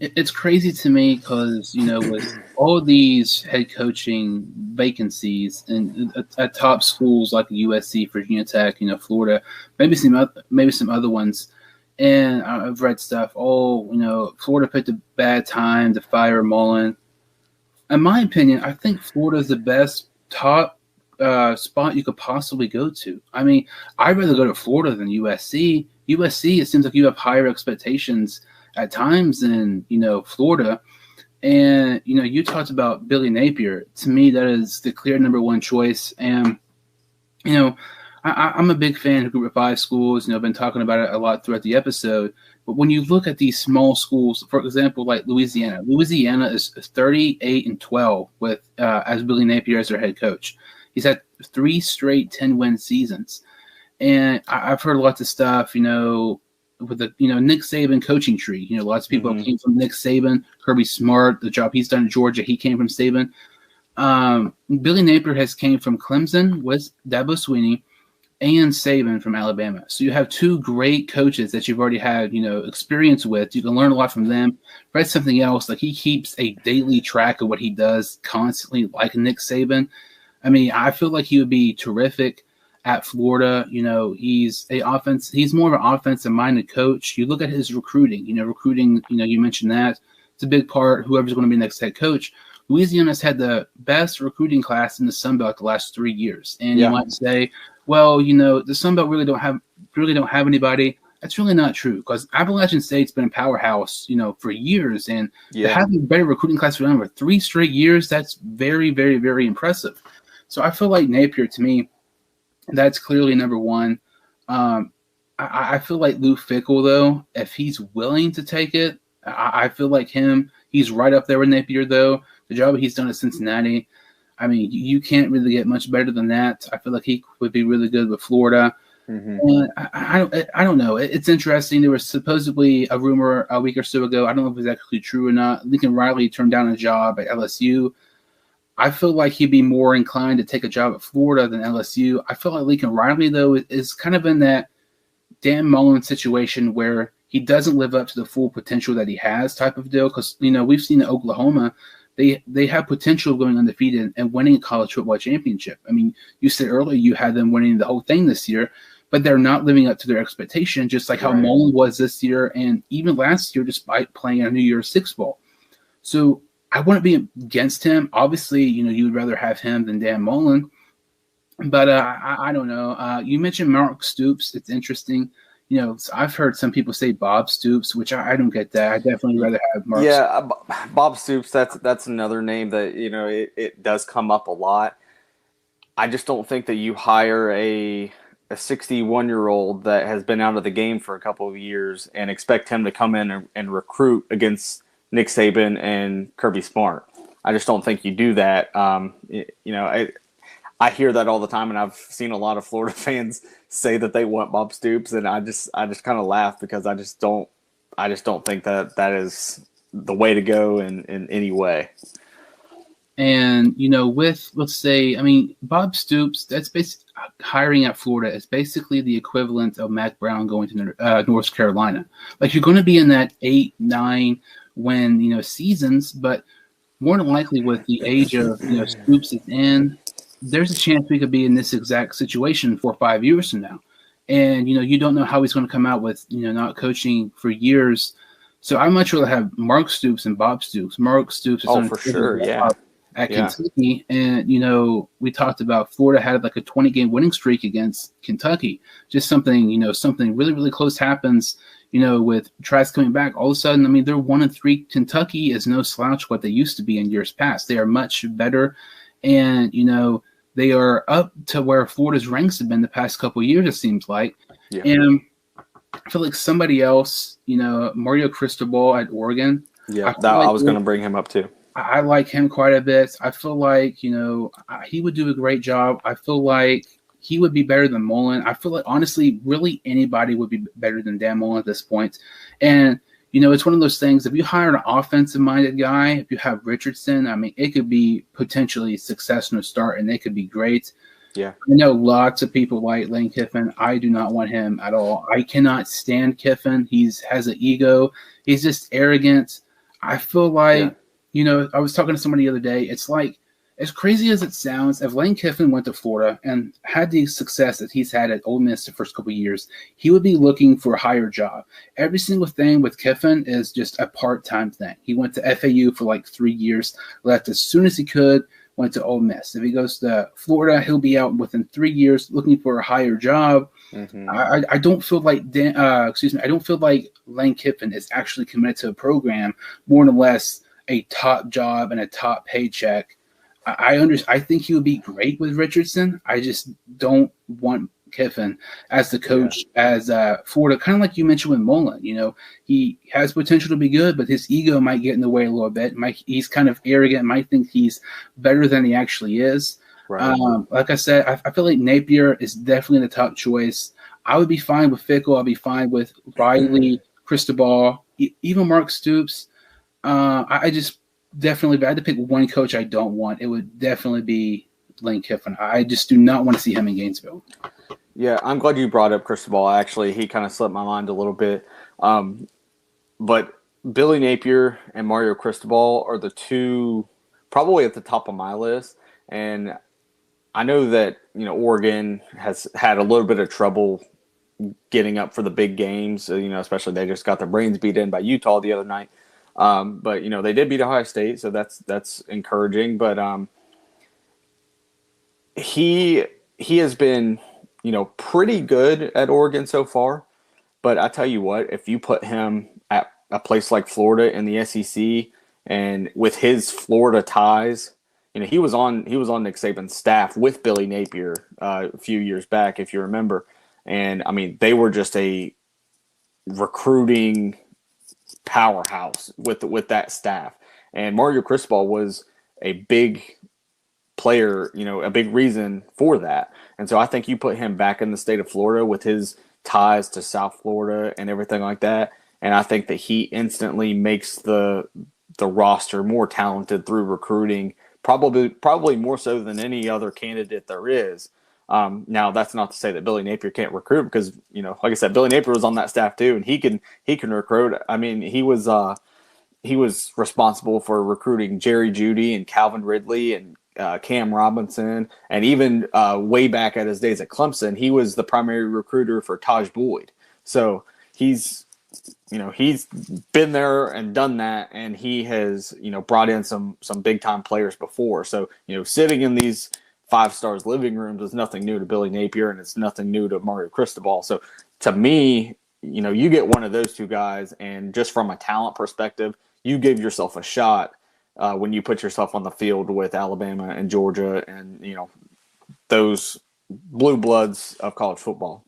It's crazy to me because, with all these head coaching vacancies and at top schools like USC, Virginia Tech, Florida, maybe some other ones, and I've read stuff. Oh, Florida picked a bad time to fire Mullen. In my opinion, I think Florida is the best top spot you could possibly go to. I mean, I'd rather go to Florida than USC. USC, it seems like you have higher expectations at times than, Florida. And, you talked about Billy Napier. To me, that is the clear number one choice. And, I'm a big fan of Group of Five schools. I've been talking about it a lot throughout the episode. But when you look at these small schools, for example, like Louisiana is 38-12 with as Billy Napier as their head coach. He's had 3 straight 10-win seasons. And I've heard lots of stuff, with the Nick Saban coaching tree. Lots of people came from Nick Saban, Kirby Smart, the job he's done in Georgia, he came from Saban. Billy Napier has came from Clemson with Dabo Swinney and Saban from Alabama. So you have 2 great coaches that you've already had, experience with. You can learn a lot from them. Read something else, like he keeps a daily track of what he does constantly, like Nick Saban. I mean, I feel like he would be terrific at Florida. He's more of an offensive-minded coach. You look at his recruiting, you mentioned that. It's a big part, whoever's going to be next head coach. Louisiana's had the best recruiting class in the Sun Belt the last 3 years. And you might say, well, the Sun Belt really don't have anybody. That's really not true, because Appalachian State's been a powerhouse, for years. And to have a better recruiting class for them for 3 straight years, that's very, very, very impressive. So I feel like Napier, to me, that's clearly number one. I feel like Lou Fickell, though, if he's willing to take it, I feel like he's right up there with Napier, though. The job he's done at Cincinnati, I mean, you can't really get much better than that. I feel like he would be really good with Florida. And I don't know. It's interesting. There was supposedly a rumor a week or so ago. I don't know if it's actually true or not. Lincoln Riley turned down a job at LSU. I feel like he'd be more inclined to take a job at Florida than LSU. I feel like Lincoln Riley, though, is kind of in that Dan Mullen situation where he doesn't live up to the full potential that he has type of deal. Because, we've seen in Oklahoma, they have potential of going undefeated and winning a college football championship. I mean, you said earlier you had them winning the whole thing this year, but they're not living up to their expectation, just like how Mullen was this year and even last year, despite playing a New Year's Six Bowl. So I wouldn't be against him. Obviously, you would rather have him than Dan Mullen. But I don't know. You mentioned Mark Stoops. It's interesting. I've heard some people say Bob Stoops, which I don't get that. I definitely rather have Mark Stoops. Bob Stoops, that's another name that, it does come up a lot. I just don't think that you hire a 61-year-old that has been out of the game for a couple of years and expect him to come in and recruit against Nick Saban and Kirby Smart. I just don't think you do that. I hear that all the time, and I've seen a lot of Florida fans say that they want Bob Stoops, and I just kind of laugh because I just don't think that is the way to go in any way. And with, let's say, Bob Stoops, that's basically hiring at Florida is basically the equivalent of Mac Brown going to North Carolina. Like, you're going to be in that 8-9 win seasons, but more than likely with the age of Stoops is in, there's a chance we could be in this exact situation 4 or 5 years from now. And you don't know how he's going to come out with not coaching for years. So I'd much rather have Mark Stoops and Bob Stoops. Mark Stoops is for sure, at Kentucky, and we talked about Florida had like a 20-game winning streak against Kentucky. Just something something really, really close happens. With Trask coming back, all of a sudden, they're 1-3. Kentucky is no slouch what they used to be in years past. They are much better, and they are up to where Florida's ranks have been the past couple of years. It seems like, and I feel like somebody else, Mario Cristobal at Oregon. Yeah, I was going to bring him up too. I like him quite a bit. I feel like he would do a great job. I feel like he would be better than Mullen. I feel like, honestly, really anybody would be better than Dan Mullen at this point. And, it's one of those things, if you hire an offensive-minded guy, if you have Richardson, it could be potentially success from the start, and they could be great. Yeah. I know lots of people like Lane Kiffin. I do not want him at all. I cannot stand Kiffin. He has an ego. He's just arrogant. I feel like, I was talking to somebody the other day. It's like, as crazy as it sounds, if Lane Kiffin went to Florida and had the success that he's had at Ole Miss the first couple of years, he would be looking for a higher job. Every single thing with Kiffin is just a part-time thing. He went to FAU for like 3 years, left as soon as he could, went to Ole Miss. If he goes to Florida, he'll be out within 3 years looking for a higher job. Mm-hmm. I don't feel like I don't feel like Lane Kiffin is actually committed to a program more or less a top job and a top paycheck. I think he would be great with Richardson. I just don't want Kiffin as the coach as Florida. Kind of like you mentioned with Mullen. He has potential to be good, but his ego might get in the way a little bit. He's kind of arrogant. Might think he's better than he actually is. Right. Like I said, I feel like Napier is definitely the top choice. I would be fine with Fickle. I'd be fine with Riley, Cristobal, even Mark Stoops. I just definitely, if I had to pick one coach I don't want, it would definitely be Lane Kiffin. I just do not want to see him in Gainesville. Yeah, I'm glad you brought up Cristobal. Actually, he kind of slipped my mind a little bit. But Billy Napier and Mario Cristobal are the two probably at the top of my list. And I know that, Oregon has had a little bit of trouble getting up for the big games, especially they just got their brains beat in by Utah the other night. But they did beat Ohio State, so that's encouraging. But he has been pretty good at Oregon so far. But I tell you what, if you put him at a place like Florida in the SEC, and with his Florida ties, he was on Nick Saban's staff with Billy Napier a few years back, if you remember. And I mean, they were just a recruiting powerhouse with that staff. And Mario Cristobal was a big player, a big reason for that. And so I think you put him back in the state of Florida with his ties to South Florida and everything like that. And I think that he instantly makes the roster more talented through recruiting, probably more so than any other candidate there is. Now that's not to say that Billy Napier can't recruit, because like I said, Billy Napier was on that staff too, and he can recruit. I mean, he was responsible for recruiting Jerry Jeudy and Calvin Ridley and Cam Robinson, and even way back at his days at Clemson, he was the primary recruiter for Taj Boyd. So he's been there and done that, and he has brought in some big time players before. So sitting in these 5 stars living rooms is nothing new to Billy Napier, and it's nothing new to Mario Cristobal. So to me, you get one of those two guys, and just from a talent perspective, you give yourself a shot when you put yourself on the field with Alabama and Georgia and those blue bloods of college football.